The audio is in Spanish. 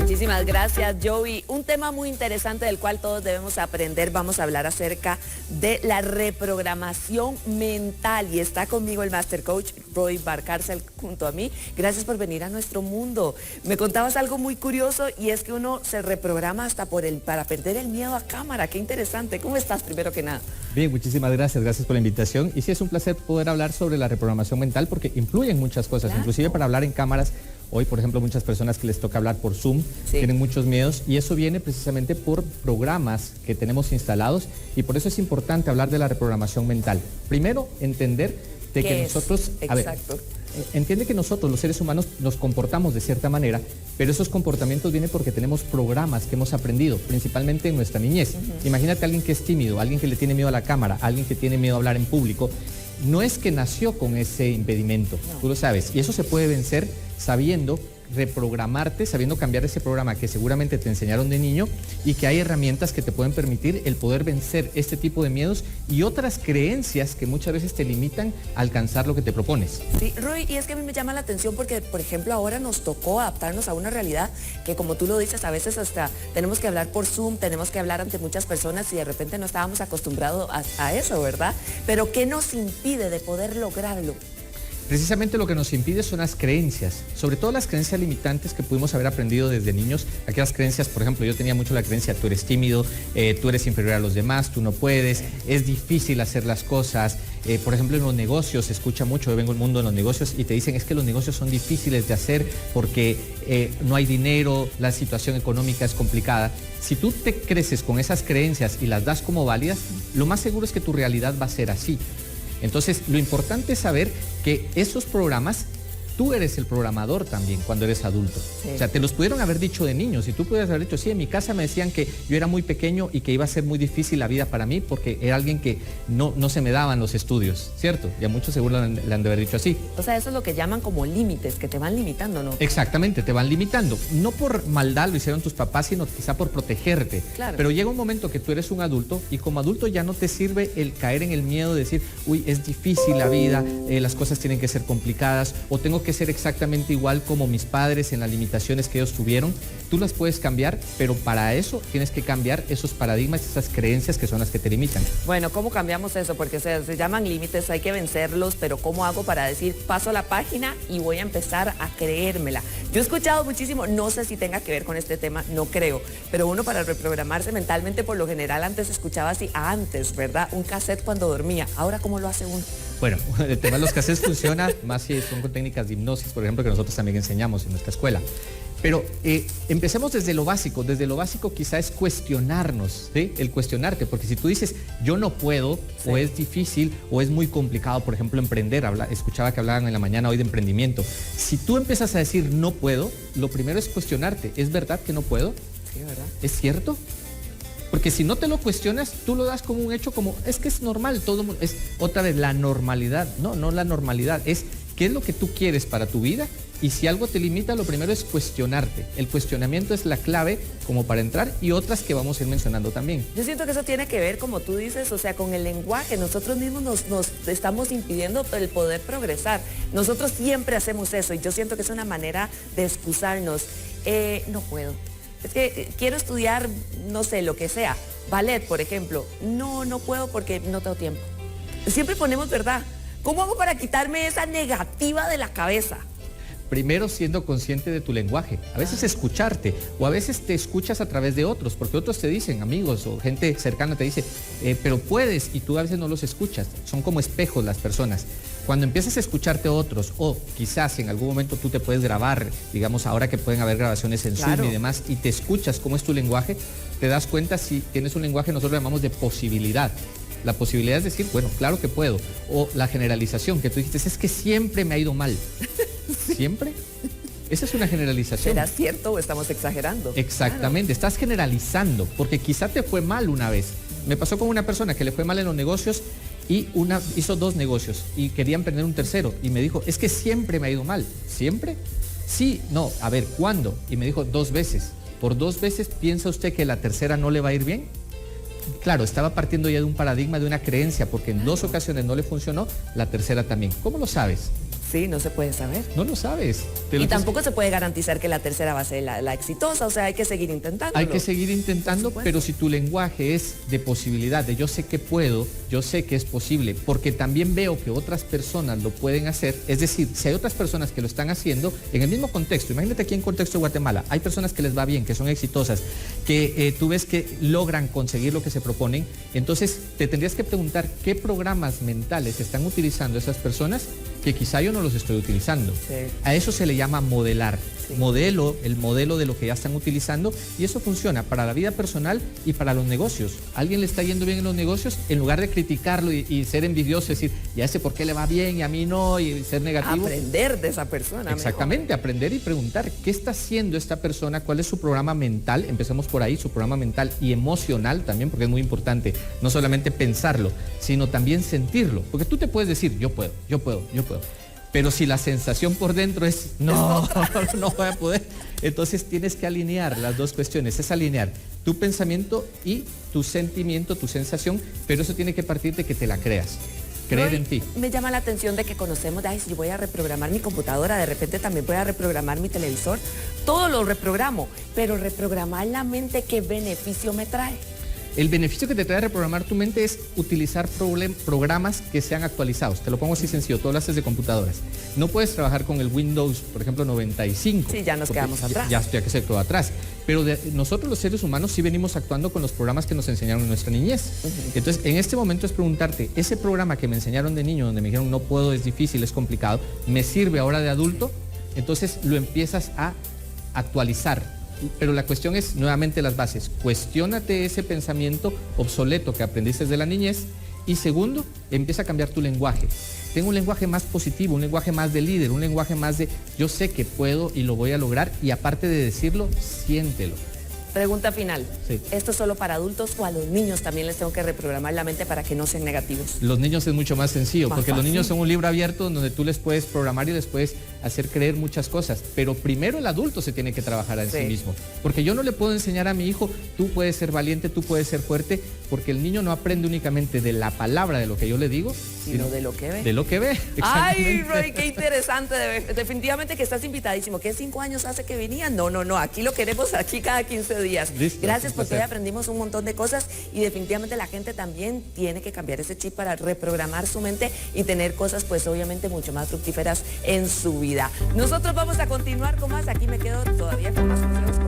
Muchísimas gracias, Joey. Un tema muy interesante del cual todos debemos aprender. Vamos a hablar acerca de la reprogramación mental. Y está conmigo el Master Coach Roy Barcárcel junto a mí. Gracias por venir a nuestro mundo. Me contabas algo muy curioso y es que uno se reprograma hasta para perder el miedo a cámara. Qué interesante. ¿Cómo estás, primero que nada? Bien, muchísimas gracias. Gracias por la invitación. Y sí, es un placer poder hablar sobre la reprogramación mental porque influyen muchas cosas, Claro. Inclusive para hablar en cámaras. Hoy, por ejemplo, muchas personas que les toca hablar por Zoom tienen muchos miedos y eso viene precisamente por programas que tenemos instalados y por eso es importante hablar de la reprogramación mental. Primero, entender de que nosotros... Exacto. Entiende que nosotros, los seres humanos, nos comportamos de cierta manera, pero esos comportamientos vienen porque tenemos programas que hemos aprendido, principalmente en nuestra niñez. Imagínate a alguien que es tímido, alguien que le tiene miedo a la cámara, alguien que tiene miedo a hablar en público. No es que nació con ese impedimento, tú lo sabes, y eso se puede vencer sabiendo reprogramarte, sabiendo cambiar ese programa que seguramente te enseñaron de niño y que hay herramientas que te pueden permitir el poder vencer este tipo de miedos y otras creencias que muchas veces te limitan a alcanzar lo que te propones. Sí, Roy, y es que a mí me llama la atención porque, por ejemplo, ahora nos tocó adaptarnos a una realidad que, como tú lo dices, a veces hasta tenemos que hablar por Zoom, tenemos que hablar ante muchas personas y de repente no estábamos acostumbrados a eso, ¿verdad? Pero ¿qué nos impide de poder lograrlo? Precisamente lo que nos impide son las creencias, sobre todo las creencias limitantes que pudimos haber aprendido desde niños. Aquellas creencias, por ejemplo, yo tenía mucho la creencia, tú eres tímido, tú eres inferior a los demás, tú no puedes, es difícil hacer las cosas. Por ejemplo, en los negocios se escucha mucho, yo vengo del mundo de los negocios y te dicen es que los negocios son difíciles de hacer porque no hay dinero, la situación económica es complicada. Si tú te creces con esas creencias y las das como válidas, lo más seguro es que tu realidad va a ser así. Entonces, lo importante es saber que esos programas, tú eres el programador también cuando eres adulto. Sí. O sea, te los pudieron haber dicho de niños y tú pudieras haber dicho, sí, en mi casa me decían que yo era muy pequeño y que iba a ser muy difícil la vida para mí porque era alguien que no se me daban los estudios, ¿cierto? Y a muchos seguro le han de haber dicho así. O sea, eso es lo que llaman como límites, que te van limitando, ¿no? Exactamente, te van limitando. No por maldad lo hicieron tus papás, sino quizá por protegerte. Claro. Pero llega un momento que tú eres un adulto y como adulto ya no te sirve el caer en el miedo de decir, uy, es difícil la vida, las cosas tienen que ser complicadas o tengo que ser exactamente igual como mis padres en las limitaciones que ellos tuvieron. Tú las puedes cambiar, pero para eso tienes que cambiar esos paradigmas, esas creencias que son las que te limitan. Bueno, ¿cómo cambiamos eso? Porque se llaman límites, hay que vencerlos, pero ¿cómo hago para decir, paso la página y voy a empezar a creérmela? Yo he escuchado muchísimo, no sé si tenga que ver con este tema, no creo, pero uno para reprogramarse mentalmente, por lo general antes escuchaba así, ¿verdad? Un cassette cuando dormía. Ahora, ¿cómo lo hace uno? Bueno, el tema de los cassettes funciona más si son con técnicas de hipnosis, por ejemplo, que nosotros también enseñamos en nuestra escuela. Pero empecemos desde lo básico. Desde lo básico quizá es cuestionarnos, ¿sí? El cuestionarte, porque si tú dices, yo no puedo, o es difícil, o es muy complicado, por ejemplo, emprender, escuchaba que hablaban en la mañana hoy de emprendimiento. Si tú empiezas a decir, no puedo, lo primero es cuestionarte. ¿Es verdad que no puedo? Sí, ¿verdad? ¿Es cierto? Porque si no te lo cuestionas, tú lo das como un hecho, como es que es normal, todo mundo, es otra vez la normalidad. No la normalidad, es qué es lo que tú quieres para tu vida y si algo te limita, lo primero es cuestionarte. El cuestionamiento es la clave como para entrar y otras que vamos a ir mencionando también. Yo siento que eso tiene que ver, como tú dices, o sea, con el lenguaje. Nosotros mismos nos estamos impidiendo el poder progresar. Nosotros siempre hacemos eso y yo siento que es una manera de excusarnos. No puedo. Es que quiero estudiar, no sé, lo que sea. Ballet, por ejemplo. No puedo porque no tengo tiempo. Siempre ponemos, ¿verdad? ¿Cómo hago para quitarme esa negativa de la cabeza? Primero siendo consciente de tu lenguaje, a veces escucharte o a veces te escuchas a través de otros, porque otros te dicen, amigos o gente cercana te dice, pero puedes y tú a veces no los escuchas, son como espejos las personas. Cuando empiezas a escucharte a otros o quizás en algún momento tú te puedes grabar, digamos ahora que pueden haber grabaciones en Zoom y demás y te escuchas cómo es tu lenguaje, te das cuenta si tienes un lenguaje nosotros llamamos de posibilidad. La posibilidad es decir, bueno, claro que puedo. O la generalización que tú dijiste, es que siempre me ha ido mal. ¿Siempre? Esa es una generalización. ¿Será cierto o estamos exagerando? Exactamente, estás generalizando, porque quizá te fue mal una vez. Me pasó con una persona que le fue mal en los negocios y hizo 2 negocios y quería emprender un tercero y me dijo, es que siempre me ha ido mal. ¿Siempre? Sí, no, a ver, ¿cuándo? Y me dijo 2 veces. ¿Por 2 veces piensa usted que la tercera no le va a ir bien? Claro, estaba partiendo ya de un paradigma, de una creencia, porque en 2 ocasiones no le funcionó, la tercera también. ¿Cómo lo sabes? Sí, no se puede saber. No lo sabes. Y tampoco se puede garantizar que la tercera va a ser la exitosa, o sea, hay que seguir intentando. Hay que seguir intentando, pero si tu lenguaje es de posibilidad, de yo sé que puedo, yo sé que es posible, porque también veo que otras personas lo pueden hacer, es decir, si hay otras personas que lo están haciendo en el mismo contexto, imagínate aquí en contexto de Guatemala, hay personas que les va bien, que son exitosas, que tú ves que logran conseguir lo que se proponen, entonces te tendrías que preguntar qué programas mentales están utilizando esas personas que quizá yo no los estoy utilizando. Sí. A eso se le llama modelar. Sí. El modelo de lo que ya están utilizando, y eso funciona para la vida personal y para los negocios. A alguien le está yendo bien en los negocios, en lugar de criticarlo y ser envidioso, decir, ya sé por qué le va bien y a mí no, y ser negativo. Aprender de esa persona. Exactamente, mejor. aprender y preguntar qué está haciendo esta persona, cuál es su programa mental, empezamos por ahí, su programa mental y emocional también, porque es muy importante, no solamente pensarlo, sino también sentirlo, porque tú te puedes decir, yo puedo, pero si la sensación por dentro es, no voy a poder, entonces tienes que alinear las dos cuestiones, es alinear tu pensamiento y tu sentimiento, tu sensación, pero eso tiene que partir de que te la creas. Creer en ti. Me llama la atención de que conocemos, ay, si voy a reprogramar mi computadora, de repente también voy a reprogramar mi televisor, todo lo reprogramo, pero reprogramar la mente, ¿qué beneficio me trae? El beneficio que te trae reprogramar tu mente es utilizar programas que sean actualizados. Te lo pongo así sencillo, tú hablaste de computadoras. No puedes trabajar con el Windows, por ejemplo, 95. Sí, ya nos quedamos atrás. Ya que se quedó atrás. Pero nosotros los seres humanos sí venimos actuando con los programas que nos enseñaron en nuestra niñez. Entonces, en este momento es preguntarte, ese programa que me enseñaron de niño, donde me dijeron no puedo, es difícil, es complicado, ¿me sirve ahora de adulto? Entonces lo empiezas a actualizar. Pero la cuestión es, nuevamente, las bases. Cuestiónate ese pensamiento obsoleto que aprendiste de la niñez. Y segundo, empieza a cambiar tu lenguaje. Ten un lenguaje más positivo, un lenguaje más de líder, un lenguaje más de yo sé que puedo y lo voy a lograr. Y aparte de decirlo, siéntelo. Pregunta final. Sí. ¿Esto es solo para adultos o a los niños también les tengo que reprogramar la mente para que no sean negativos? Los niños es mucho más sencillo, porque los niños son un libro abierto donde tú les puedes programar y les puedes hacer creer muchas cosas. Pero primero el adulto se tiene que trabajar en sí mismo. Porque yo no le puedo enseñar a mi hijo, tú puedes ser valiente, tú puedes ser fuerte, porque el niño no aprende únicamente de la palabra de lo que yo le digo, sino de lo que ve. De lo que ve. Ay, Roy, qué interesante. Definitivamente que estás invitadísimo. ¿Qué 5 años hace que venía? No. Aquí lo queremos aquí cada 15 días. Listo, gracias porque hoy aprendimos un montón de cosas y definitivamente la gente también tiene que cambiar ese chip para reprogramar su mente y tener cosas pues obviamente mucho más fructíferas en su vida. Nosotros vamos a continuar con más. Aquí me quedo todavía con más consejos.